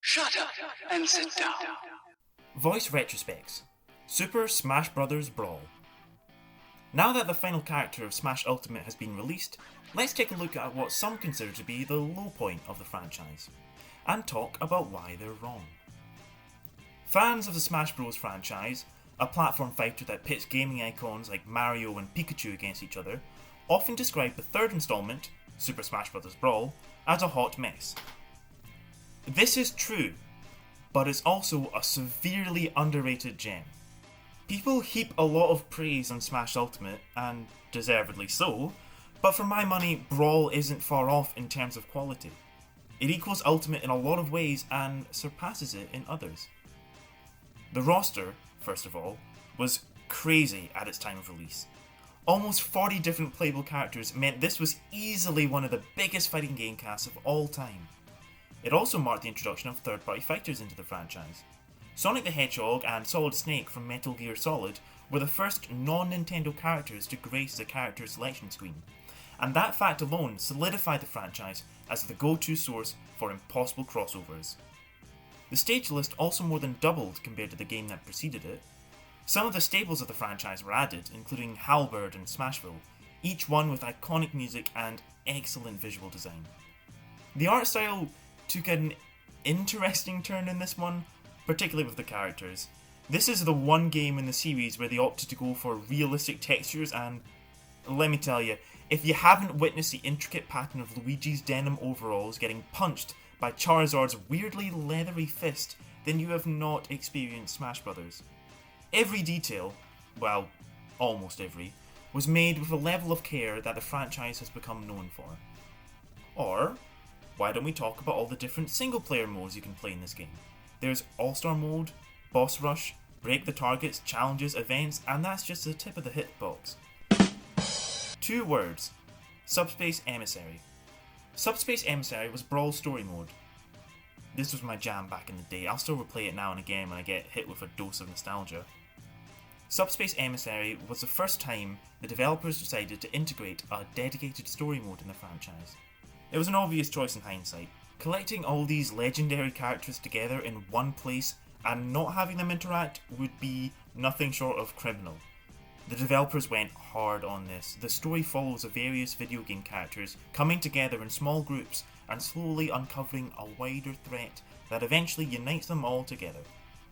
Shut up and sit down. Voice retrospects. Super Smash Bros Brawl. Now that the final character of Smash Ultimate has been released, let's take a look at what some consider to be the low point of the franchise, and talk about why they're wrong. Fans of the Smash Bros franchise, a platform fighter that pits gaming icons like Mario and Pikachu against each other, often describe the third installment, Super Smash Bros Brawl, as a hot mess. This is true, but it's also a severely underrated gem. People heap a lot of praise on Smash Ultimate, and deservedly so, but for my money, Brawl isn't far off in terms of quality. It equals Ultimate in a lot of ways and surpasses it in others. The roster, first of all, was crazy at its time of release. Almost 40 different playable characters meant this was easily one of the biggest fighting game casts of all time. It also marked the introduction of third-party fighters into the franchise. Sonic the Hedgehog and Solid Snake from Metal Gear Solid were the first non-Nintendo characters to grace the character selection screen, and that fact alone solidified the franchise as the go-to source for impossible crossovers. The stage list also more than doubled compared to the game that preceded it. Some of the staples of the franchise were added, including Halberd and Smashville, each one with iconic music and excellent visual design. The art style took an interesting turn in this one, particularly with the characters. This is the one game in the series where they opted to go for realistic textures, and let me tell you, if you haven't witnessed the intricate pattern of Luigi's denim overalls getting punched by Charizard's weirdly leathery fist, then you have not experienced Smash Bros. Every detail, well, almost every, was made with a level of care that the franchise has become known for. Or, why don't we talk about all the different single-player modes you can play in this game? There's All-Star Mode, Boss Rush, Break the Targets, Challenges, Events, and that's just the tip of the hitbox. 2 words. Subspace Emissary. Subspace Emissary was Brawl's story mode. This was my jam back in the day. I'll still replay it now and again when I get hit with a dose of nostalgia. Subspace Emissary was the first time the developers decided to integrate a dedicated story mode in the franchise. It was an obvious choice in hindsight. Collecting all these legendary characters together in one place and not having them interact would be nothing short of criminal. The developers went hard on this. The story follows the various video game characters coming together in small groups and slowly uncovering a wider threat that eventually unites them all together.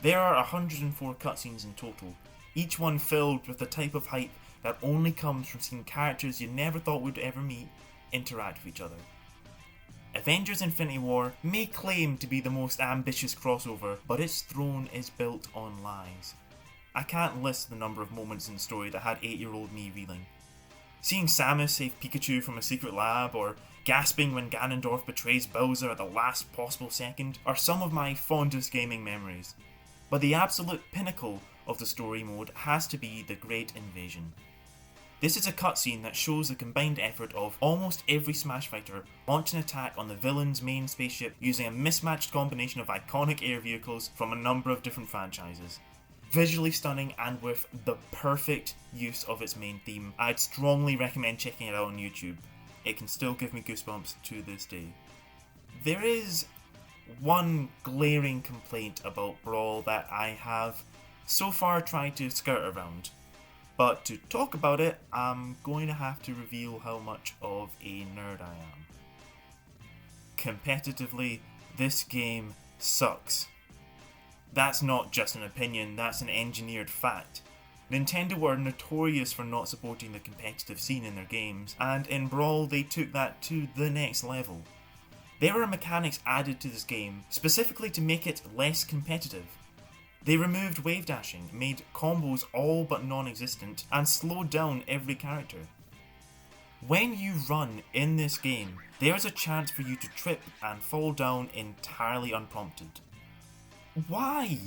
There are 104 cutscenes in total, each one filled with the type of hype that only comes from seeing characters you never thought would ever meet interact with each other. Avengers Infinity War may claim to be the most ambitious crossover, but its throne is built on lies. I can't list the number of moments in the story that had 8-year-old me reeling. Seeing Samus save Pikachu from a secret lab, or gasping when Ganondorf betrays Bowser at the last possible second, are some of my fondest gaming memories. But the absolute pinnacle of the story mode has to be the Great Invasion. This is a cutscene that shows the combined effort of almost every Smash fighter launch an attack on the villain's main spaceship using a mismatched combination of iconic air vehicles from a number of different franchises. Visually stunning and with the perfect use of its main theme, I'd strongly recommend checking it out on YouTube. It can still give me goosebumps to this day. There is one glaring complaint about Brawl that I have so far tried to skirt around. But to talk about it, I'm going to have to reveal how much of a nerd I am. Competitively, this game sucks. That's not just an opinion, that's an engineered fact. Nintendo were notorious for not supporting the competitive scene in their games, and in Brawl they took that to the next level. There were mechanics added to this game specifically to make it less competitive. They removed wave dashing, made combos all but non-existent, and slowed down every character. When you run in this game, there is a chance for you to trip and fall down entirely unprompted. Why?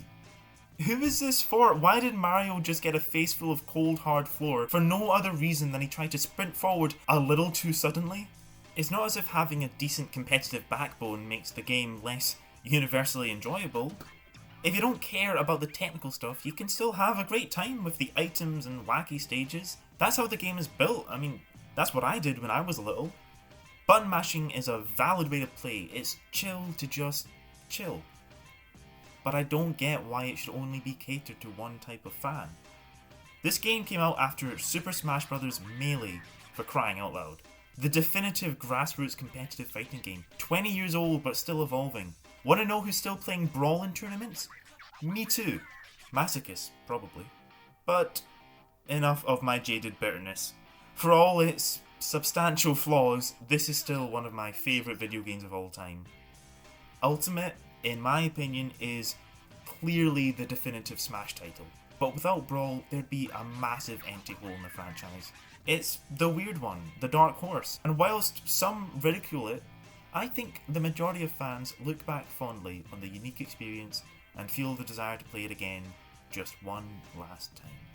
Who is this for? Why did Mario just get a face full of cold hard floor for no other reason than he tried to sprint forward a little too suddenly? It's not as if having a decent competitive backbone makes the game less universally enjoyable. If you don't care about the technical stuff, you can still have a great time with the items and wacky stages. That's how the game is built. I mean, that's what I did when I was little. Button mashing is a valid way to play. It's chill to just chill. but I don't get why it should only be catered to one type of fan. This game came out after Super Smash Bros Melee, for crying out loud. The definitive grassroots competitive fighting game, 20 years old but still evolving. Wanna know who's still playing Brawl in tournaments? Me too. Masochist, probably. But enough of my jaded bitterness. For all its substantial flaws, this is still one of my favourite video games of all time. Ultimate, in my opinion, is clearly the definitive Smash title. But without Brawl, there'd be a massive empty hole in the franchise. It's the weird one, the dark horse, and whilst some ridicule it, I think the majority of fans look back fondly on the unique experience and feel the desire to play it again just one last time.